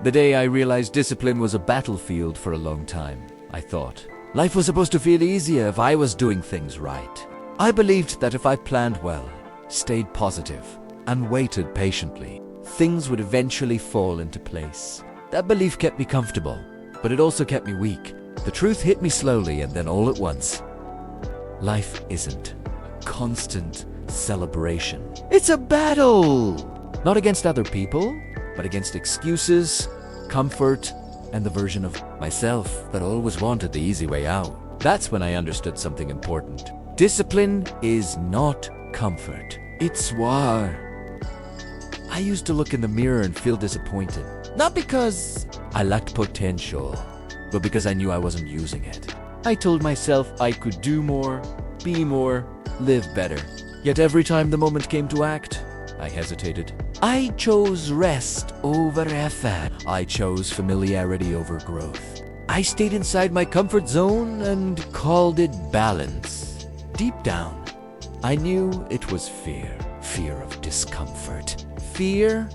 The day I realized discipline was a battlefield for a long time, I thought life was supposed to feel easier if I was doing things right. I believed that if I planned well, stayed positive, and waited patiently, things would eventually fall into place. That belief kept me comfortable, but it also kept me weak. The truth hit me slowly and then all at once. Life isn't a constant celebration. It's a battle! Not against other people, but against excuses, comfort, and the version of myself that always wanted the easy way out. That's when I understood something important. Discipline is not comfort. It's war. I used to look in the mirror and feel disappointed. Not because I lacked potential, but because I knew I wasn't using it. I told myself I could do more, be more, live better. Yet every time the moment came to act, I hesitated. I chose rest over effort. I chose familiarity over growth. I stayed inside my comfort zone and called it balance. Deep down, I knew it was fear. Fear of discomfort. Fear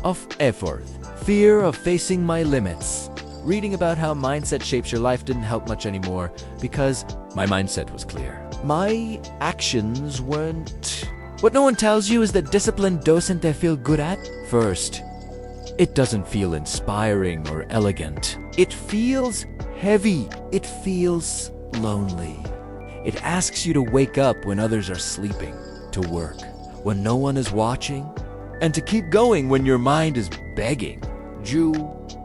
of effort. Fear of facing my limits. Reading about how mindset shapes your life didn't help much anymore because my mindset was clear. My actions weren't. What no one tells you is that discipline doesn't feel good at. First, it doesn't feel inspiring or elegant. It feels heavy. It feels lonely. It asks you to wake up when others are sleeping, to work when no one is watching, and to keep going when your mind is begging you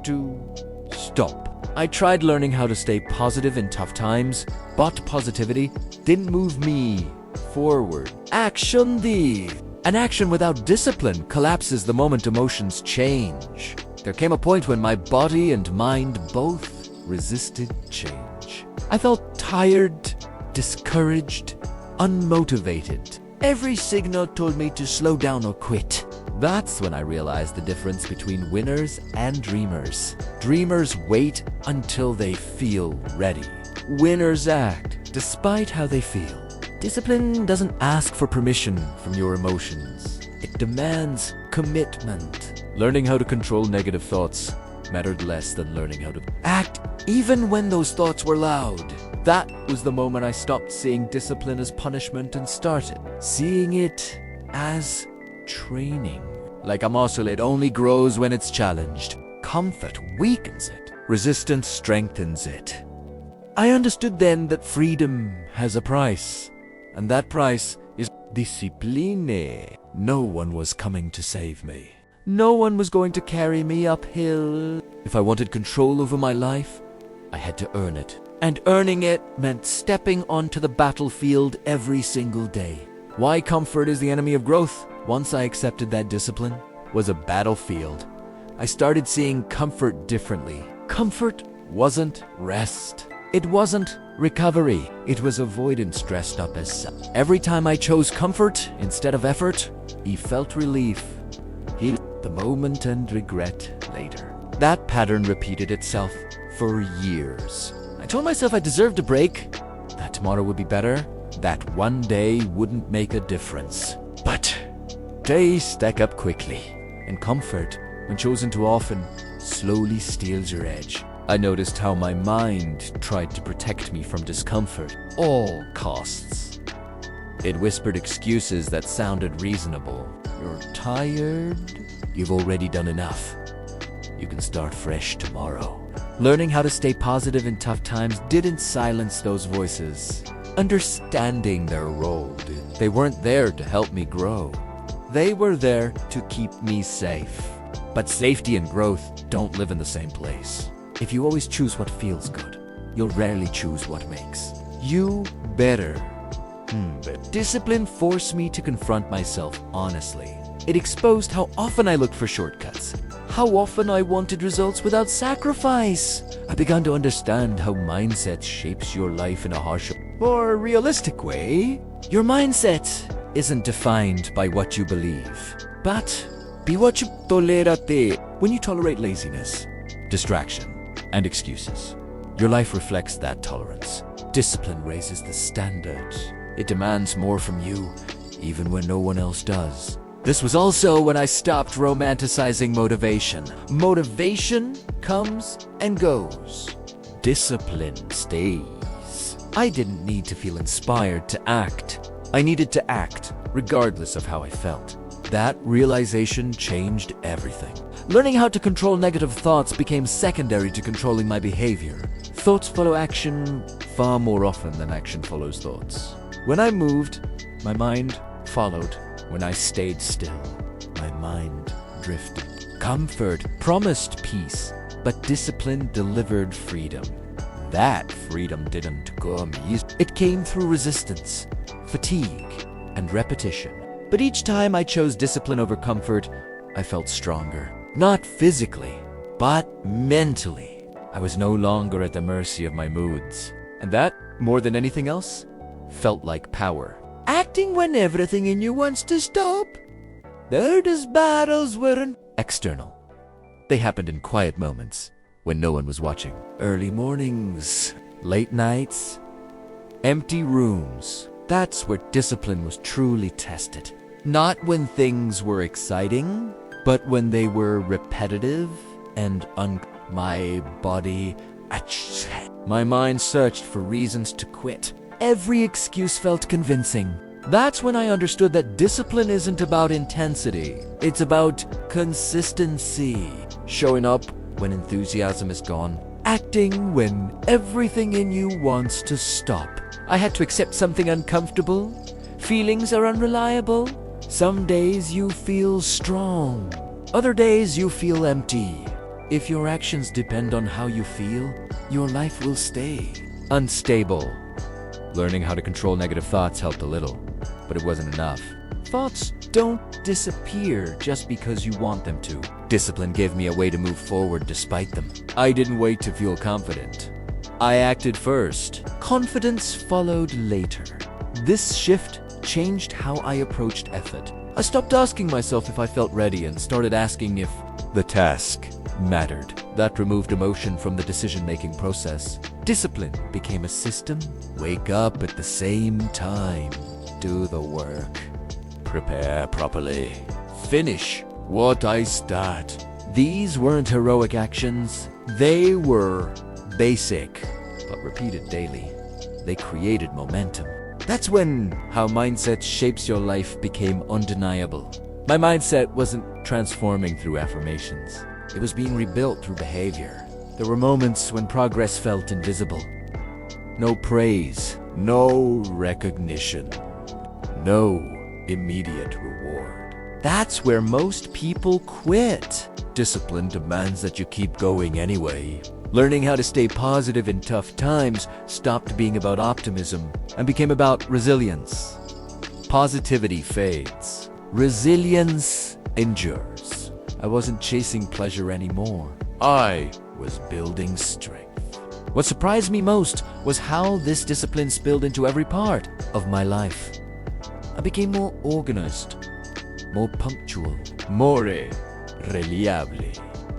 to stop. I tried learning how to stay positive in tough times, but positivity didn't move me forward. Action did. An action without discipline collapses the moment emotions change. There came a point when my body and mind both resisted change. I felt tired, discouraged, unmotivated. Every signal told me to slow down or quit. That's when I realized the difference between winners and dreamers. Dreamers wait until they feel ready. Winners act despite how they feel. Discipline doesn't ask for permission from your emotions. It demands commitment. Learning how to control negative thoughts mattered less than learning how to act even when those thoughts were loud. That was the moment I stopped seeing discipline as punishment and started seeing it as training. Like a muscle, it only grows when it's challenged. Comfort weakens it. Resistance strengthens it. I understood then that freedom has a price. And that price is discipline. No one was coming to save me. No one was going to carry me uphill. If I wanted control over my life, I had to earn it. And earning it meant stepping onto the battlefield every single day. Why comfort is the enemy of growth? Once I accepted that discipline was a battlefield, I started seeing comfort differently. Comfort wasn't rest. It wasn't recovery. It was avoidance dressed up as such. Every time I chose comfort instead of effort, he felt relief. He the moment and regret later. That pattern repeated itself for years. I told myself I deserved a break, that tomorrow would be better, that one day wouldn't make a difference. But days stack up quickly, and comfort, when chosen too often, slowly steals your edge. I noticed how my mind tried to protect me from discomfort, all costs. It whispered excuses that sounded reasonable. You're tired? You've already done enough. You can start fresh tomorrow. Learning how to stay positive in tough times didn't silence those voices. Understanding their role did. They weren't there to help me grow. They were there to keep me safe. But safety and growth don't live in the same place. If you always choose what feels good, you'll rarely choose what makes you better. But discipline forced me to confront myself honestly. It exposed how often I looked for shortcuts, how often I wanted results without sacrifice. I began to understand how mindset shapes your life in a harsher, more realistic way. Your mindset isn't defined by what you believe, but by what you tolerate. When you tolerate laziness, distraction, and excuses, your life reflects that tolerance. Discipline raises the standard. It demands more from you, even when no one else does. This was also when I stopped romanticizing motivation. Motivation comes and goes. Discipline stays. I didn't need to feel inspired to act. I needed to act, regardless of how I felt. That realization changed everything. Learning how to control negative thoughts became secondary to controlling my behavior. Thoughts follow action far more often than action follows thoughts. When I moved, my mind followed. When I stayed still, my mind drifted. Comfort promised peace, but discipline delivered freedom. That freedom didn't come easy. It came through resistance, fatigue, and repetition. But each time I chose discipline over comfort, I felt stronger. Not physically, but mentally. I was no longer at the mercy of my moods. And that, more than anything else, felt like power. Acting when everything in you wants to stop. Those battles weren't external. They happened in quiet moments when no one was watching. Early mornings, late nights, empty rooms. That's where discipline was truly tested. Not when things were exciting, but when they were repetitive and my body. My mind searched for reasons to quit. Every excuse felt convincing. That's when I understood that discipline isn't about intensity. It's about consistency. Showing up when enthusiasm is gone. Acting when everything in you wants to stop. I had to accept something uncomfortable. Feelings are unreliable. Some days you feel strong. Other days you feel empty. If your actions depend on how you feel, your life will stay unstable. Learning how to control negative thoughts helped a little, but it wasn't enough. Thoughts don't disappear just because you want them to. Discipline gave me a way to move forward despite them. I didn't wait to feel confident. I acted first. Confidence followed later. This shift changed how I approached effort. I stopped asking myself if I felt ready and started asking if the task mattered. That removed emotion from the decision-making process. Discipline became a system. Wake up at the same time. Do the work. Prepare properly. Finish what I start. These weren't heroic actions. They were basic, but repeated daily. They created momentum. That's when how mindset shapes your life became undeniable. My mindset wasn't transforming through affirmations. It was being rebuilt through behavior. There were moments when progress felt invisible. No praise, no recognition, no immediate reward. That's where most people quit. Discipline demands that you keep going anyway. Learning how to stay positive in tough times stopped being about optimism and became about resilience. Positivity fades. Resilience endures. I wasn't chasing pleasure anymore. I was building strength. What surprised me most was how this discipline spilled into every part of my life. I became more organized, more punctual, more reliable.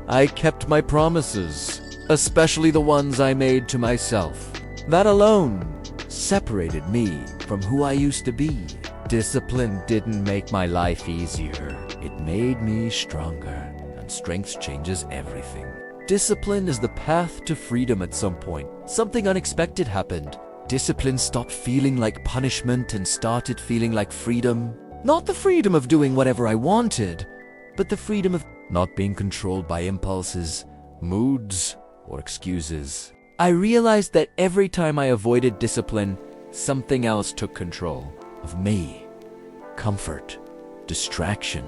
I kept my promises, especially the ones I made to myself. That alone separated me from who I used to be. Discipline didn't make my life easier. It made me stronger, and strength changes everything. Discipline is the path to freedom at some point. Something unexpected happened. Discipline stopped feeling like punishment and started feeling like freedom. Not the freedom of doing whatever I wanted, but the freedom of not being controlled by impulses, moods, or excuses. I realized that every time I avoided discipline, something else took control of me. Comfort, distraction,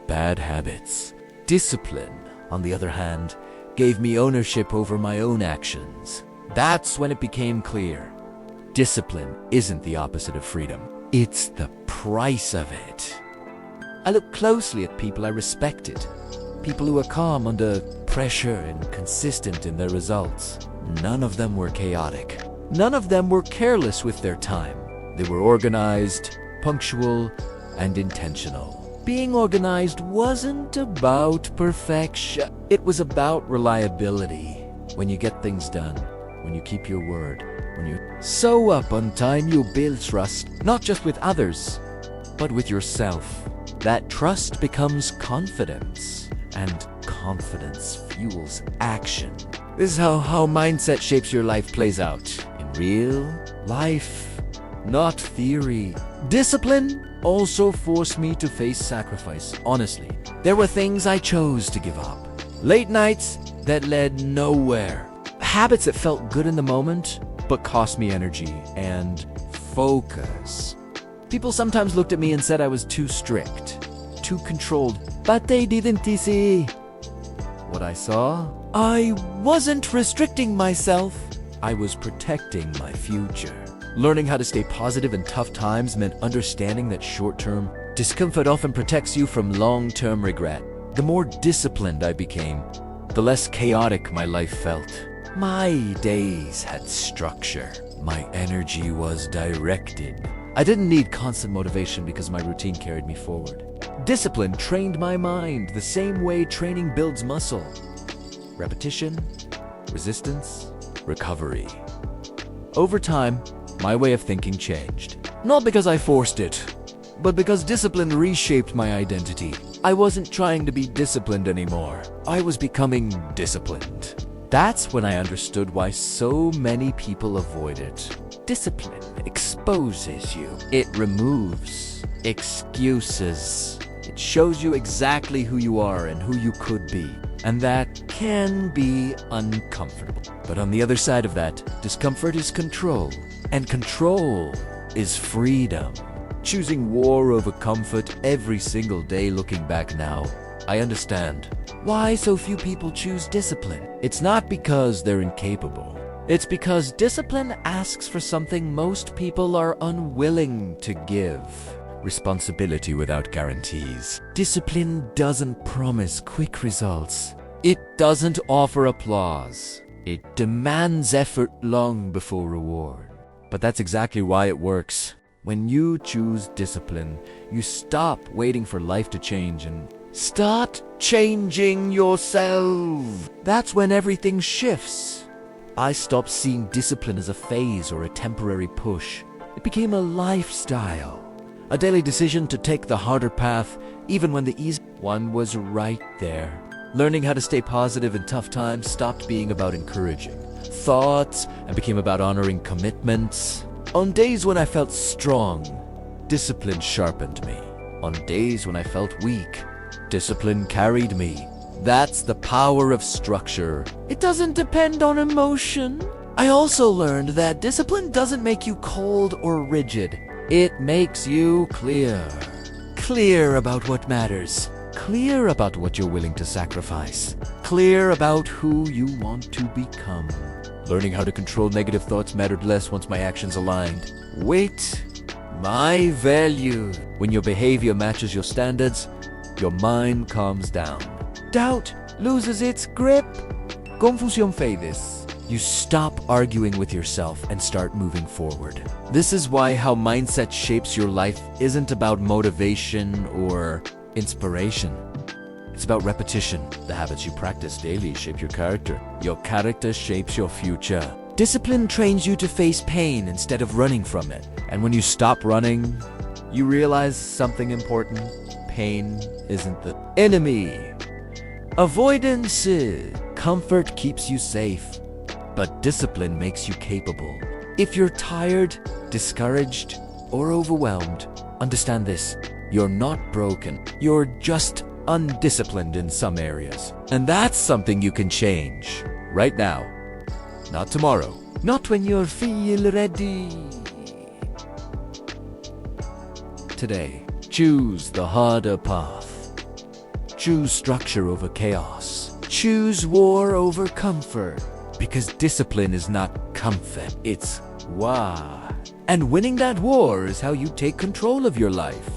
bad habits. Discipline, on the other hand, gave me ownership over my own actions. That's when it became clear. Discipline isn't the opposite of freedom. It's the price of it. I looked closely at people I respected. People who were calm under pressure and consistent in their results. None of them were chaotic. None of them were careless with their time. They were organized, punctual, and intentional. Being organized wasn't about perfection. It was about reliability. When you get things done, when you keep your word, when you show up on time, you build trust, not just with others, but with yourself. That trust becomes confidence, and confidence fuels action. This is how mindset shapes your life plays out in real life, not theory. Discipline also forced me to face sacrifice. Honestly, there were things I chose to give up. Late nights that led nowhere. Habits that felt good in the moment, but cost me energy and focus. People sometimes looked at me and said I was too strict, too controlled, but they didn't see what I saw. I wasn't restricting myself. I was protecting my future. Learning how to stay positive in tough times meant understanding that short-term discomfort often protects you from long-term regret. The more disciplined I became, the less chaotic my life felt. My days had structure. My energy was directed. I didn't need constant motivation because my routine carried me forward. Discipline trained my mind the same way training builds muscle. Repetition, resistance, recovery. Over time, my way of thinking changed. Not because I forced it, but because discipline reshaped my identity. I wasn't trying to be disciplined anymore. I was becoming disciplined. That's when I understood why so many people avoid it. Discipline exposes you. It removes excuses. It shows you exactly who you are and who you could be. And that can be uncomfortable. But on the other side of that, discomfort is control. And control is freedom. Choosing war over comfort every single day. Looking back now, I understand why so few people choose discipline. It's not because they're incapable. It's because discipline asks for something most people are unwilling to give. Responsibility without guarantees. Discipline doesn't promise quick results. It doesn't offer applause. It demands effort long before reward. But that's exactly why it works. When you choose discipline, you stop waiting for life to change and start changing yourself. That's when everything shifts. I stopped seeing discipline as a phase or a temporary push. It became a lifestyle. A daily decision to take the harder path, even when the easy one was right there. Learning how to stay positive in tough times stopped being about encouraging thoughts and became about honoring commitments. On days when I felt strong, discipline sharpened me. On days when I felt weak, discipline carried me. That's the power of structure. It doesn't depend on emotion. I also learned that discipline doesn't make you cold or rigid. It makes you clear. Clear about what matters. Clear about what you're willing to sacrifice. Clear about who you want to become. Learning how to control negative thoughts mattered less once my actions aligned. Weight, my value. When your behavior matches your standards, your mind calms down. Doubt loses its grip. Confusión fades. You stop arguing with yourself and start moving forward. This is why how mindset shapes your life isn't about motivation or inspiration. It's about repetition. The habits you practice daily shape your character. Your character shapes your future. Discipline trains you to face pain instead of running from it. And when you stop running, you realize something important. Pain isn't the enemy. Avoidance is. Comfort keeps you safe, but discipline makes you capable. If you're tired, discouraged, or overwhelmed, understand this. You're not broken. You're just undisciplined in some areas. And that's something you can change. Right now. Not tomorrow. Not when you feel ready. Today, choose the harder path. Choose structure over chaos. Choose war over comfort. Because discipline is not comfort, it's war. And winning that war is how you take control of your life.